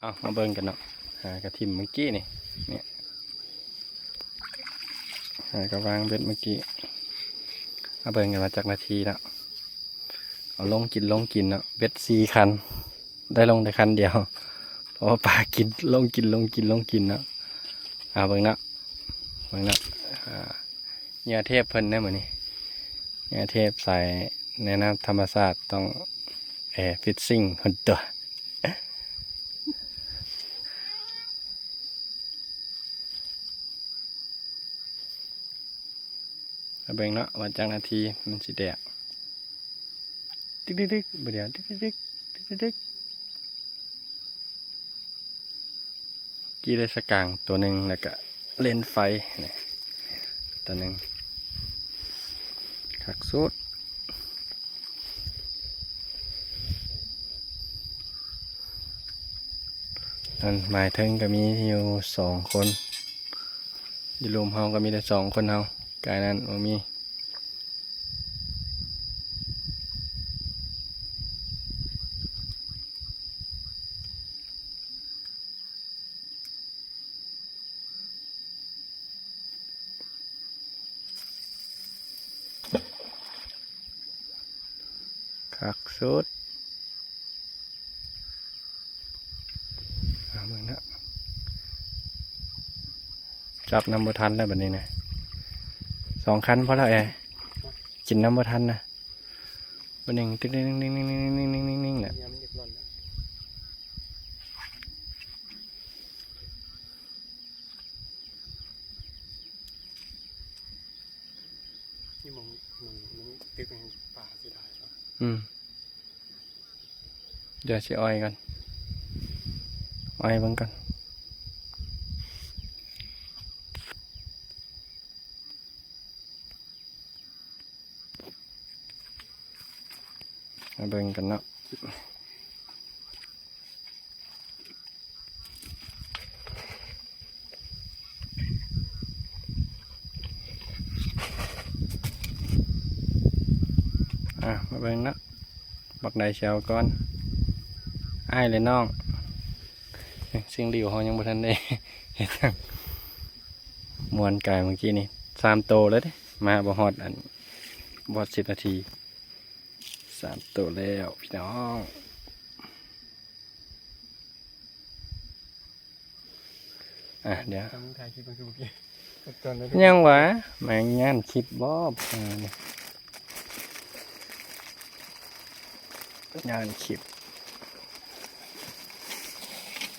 เอามาเบิ่งกันเนาะหากระทิมเมื่อกี้นี่เนี่ยหากระวางเบ็ดเมื่อกี้มาเบิ่งกันมาจากนาทีแล้วเอาลงกินเนาะเบ็ด4 คันได้ลงแต่คันเดียวเพราะว่าปลากินลงกินเนาะเบิ่งเนาะเหยื่อเทพเพิ่นได้เหมือนนี่เหยื่อเทพใส่ในน้ำธรรมชาติต้องฟิตซิ่งคนตัวเบิ่งเนาะวันจังนาทีมันสิแดกติ๊กเดี๋ยวติ๊กกี่ได้สกางตัวหนึ่งแล้วก็เลนไฟนี่ตัวหนึ่งขักสุดนั่นหมายถึงก็มีอยู่2 คนอยู่รวมเฮาก็มีแต่2 คนเฮากายนั้นว่ามีคักสุดมึงนะจับน้ำบัวทันได้แบบนี้นะ2 คันพอแล้วกินน้ำบัวทันนะวันหนึ่งติ๊งนิ่งแหละที่มึงตึกในป่าสิได้ป่ะเดี๋ยวสิอ้อยกันอ้อยเบิ่งกันมาเบิ่งกันเนาะมาเบิ่งเนาะบักใดเชียวก่อนอ้ายเลยน้องสิ่งดีของเขายังบ่ทันได้เห็นจังมวนกายเมื่อกี้นี่3 โตแล้วเด้มาบ่ฮอด10 นาที3 โตแล้วพี่น้องเดี๋ยวมึงถ่ายคลิปมันคือเมื่อกี้ตอนนั้น ยังวะแม่งงานคลิปบ่งานคลิป